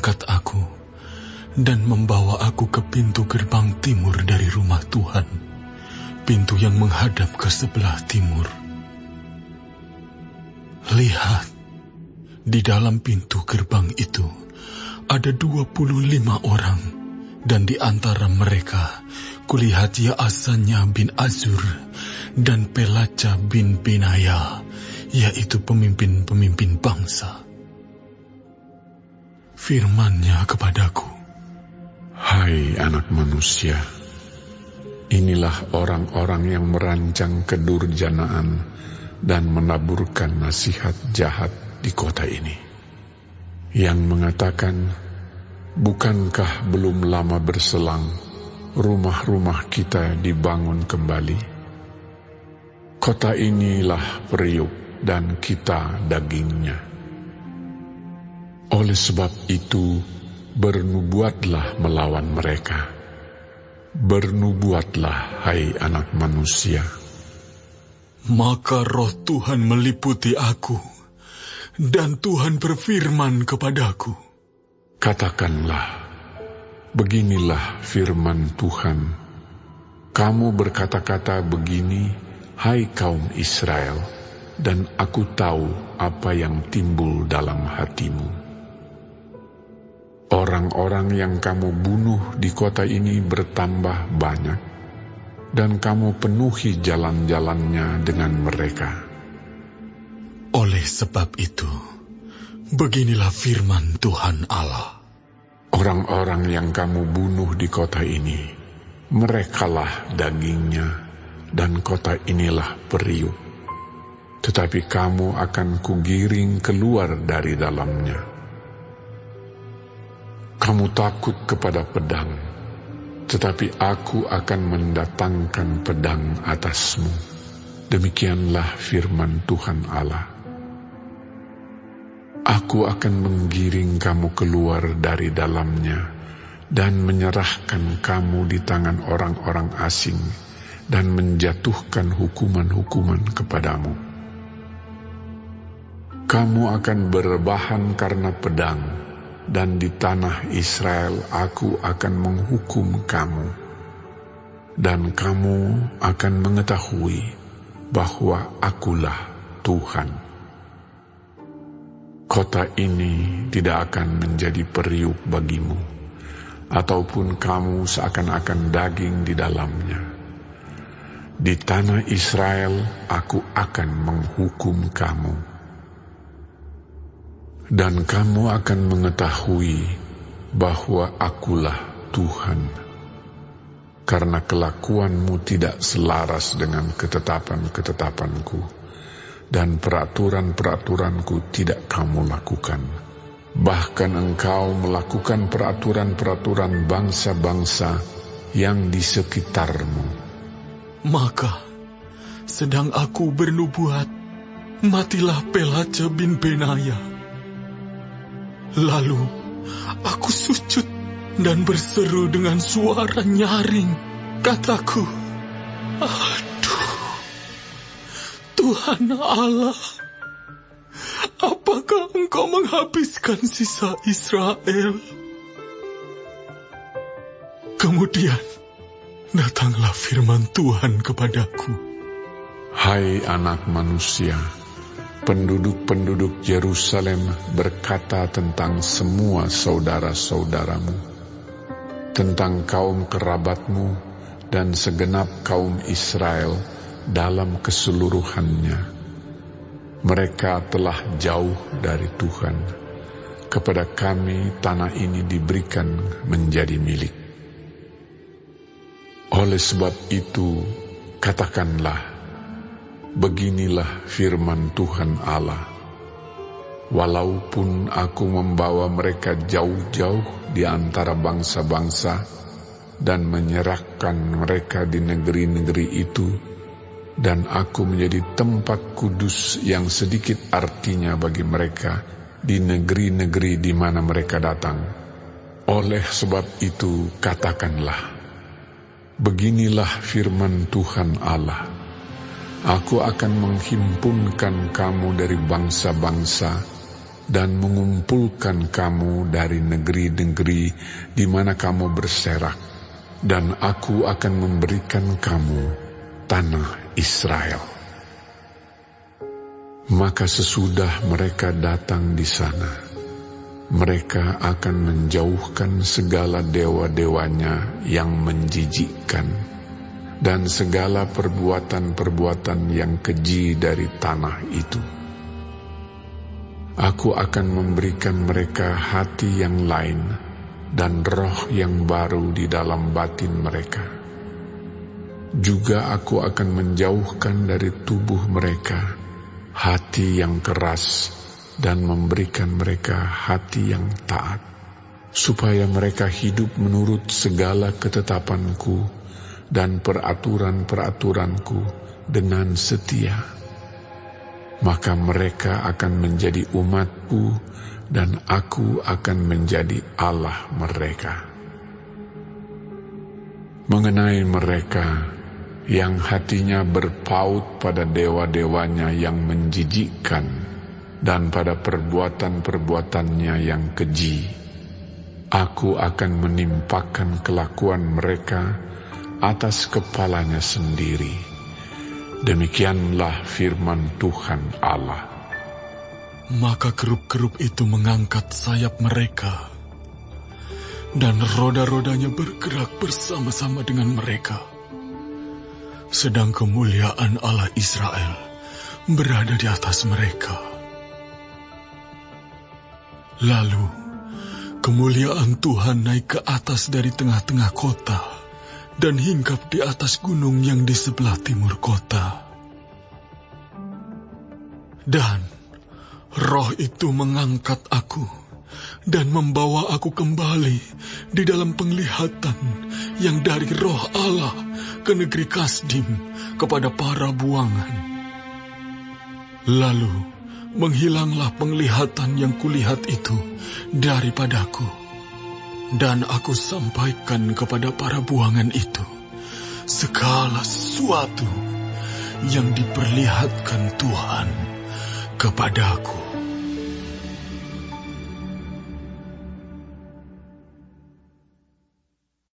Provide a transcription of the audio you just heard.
mengangkat aku dan membawa aku ke pintu gerbang timur dari rumah Tuhan, pintu yang menghadap ke sebelah timur. Lihat, di dalam pintu gerbang itu ada 25 orang, dan di antara mereka kulihat Yaasanya bin Azur dan Pelaca bin Benaya, yaitu pemimpin-pemimpin bangsa. Firman-Nya kepadaku, "Hai anak manusia, inilah orang-orang yang merancang kedurjanaan dan menaburkan nasihat jahat di kota ini, yang mengatakan, bukankah belum lama berselang rumah-rumah kita dibangun kembali? Kota inilah periuk dan kita dagingnya. Oleh sebab itu, bernubuatlah melawan mereka. Bernubuatlah, hai anak manusia." Maka roh Tuhan meliputi aku, dan Tuhan berfirman kepadaku, "Katakanlah, beginilah firman Tuhan. Kamu berkata-kata begini, hai kaum Israel, dan aku tahu apa yang timbul dalam hatimu. Orang-orang yang kamu bunuh di kota ini bertambah banyak, dan kamu penuhi jalan-jalannya dengan mereka. Oleh sebab itu, beginilah firman Tuhan Allah. Orang-orang yang kamu bunuh di kota ini, merekalah dagingnya, dan kota inilah periuk. Tetapi kamu akan kugiring keluar dari dalamnya. Kamu takut kepada pedang, tetapi aku akan mendatangkan pedang atasmu. Demikianlah firman Tuhan Allah. Aku akan menggiring kamu keluar dari dalamnya dan menyerahkan kamu di tangan orang-orang asing dan menjatuhkan hukuman-hukuman kepadamu. Kamu akan berbahan karena pedang, dan di tanah Israel aku akan menghukum kamu, dan kamu akan mengetahui bahwa akulah Tuhan. Kota ini tidak akan menjadi periuk bagimu, ataupun kamu seakan-akan daging di dalamnya. Di tanah Israel aku akan menghukum kamu. Dan kamu akan mengetahui bahwa akulah Tuhan, karena kelakuanmu tidak selaras dengan ketetapan-ketetapanku, dan peraturan-peraturanku tidak kamu lakukan. Bahkan engkau melakukan peraturan-peraturan bangsa-bangsa yang di sekitarmu. Maka, sedang aku bernubuat, matilah Pelaca bin Benaya. Lalu aku sujud dan berseru dengan suara nyaring. Kataku, aduh, Tuhan Allah, apakah Engkau menghabiskan sisa Israel? Kemudian datanglah firman Tuhan kepadaku. Hai anak manusia, penduduk-penduduk Yerusalem berkata tentang semua saudara-saudaramu, tentang kaum kerabatmu dan segenap kaum Israel dalam keseluruhannya. Mereka telah jauh dari Tuhan. Kepada kami tanah ini diberikan menjadi milik. Oleh sebab itu, katakanlah, beginilah firman Tuhan Allah. Walaupun aku membawa mereka jauh-jauh di antara bangsa-bangsa dan menyerahkan mereka di negeri-negeri itu, dan aku menjadi tempat kudus yang sedikit artinya bagi mereka di negeri-negeri di mana mereka datang. Oleh sebab itu katakanlah, beginilah firman Tuhan Allah. Aku akan menghimpunkan kamu dari bangsa-bangsa dan mengumpulkan kamu dari negeri-negeri di mana kamu berserak, dan aku akan memberikan kamu tanah Israel. Maka sesudah mereka datang di sana, mereka akan menjauhkan segala dewa-dewanya yang menjijikkan dan segala perbuatan-perbuatan yang keji dari tanah itu. Aku akan memberikan mereka hati yang lain dan roh yang baru di dalam batin mereka. Juga aku akan menjauhkan dari tubuh mereka hati yang keras dan memberikan mereka hati yang taat, supaya mereka hidup menurut segala ketetapanku dan peraturan-peraturanku dengan setia. Maka mereka akan menjadi umatku dan aku akan menjadi Allah mereka. Mengenai mereka yang hatinya berpaut pada dewa-dewanya yang menjijikkan dan pada perbuatan-perbuatannya yang keji, aku akan menimpakan kelakuan mereka atas kepalanya sendiri. Demikianlah firman Tuhan Allah. Maka kerub-kerub itu mengangkat sayap mereka, dan roda-rodanya bergerak bersama-sama dengan mereka. Sedang kemuliaan Allah Israel berada di atas mereka. Lalu kemuliaan Tuhan naik ke atas dari tengah-tengah kota dan hinggap di atas gunung yang di sebelah timur kota. Dan roh itu mengangkat aku dan membawa aku kembali di dalam penglihatan yang dari roh Allah ke negeri Kasdim kepada para buangan. Lalu menghilanglah penglihatan yang kulihat itu daripadaku. Dan aku sampaikan kepada para buangan itu segala sesuatu yang diperlihatkan Tuhan kepadaku.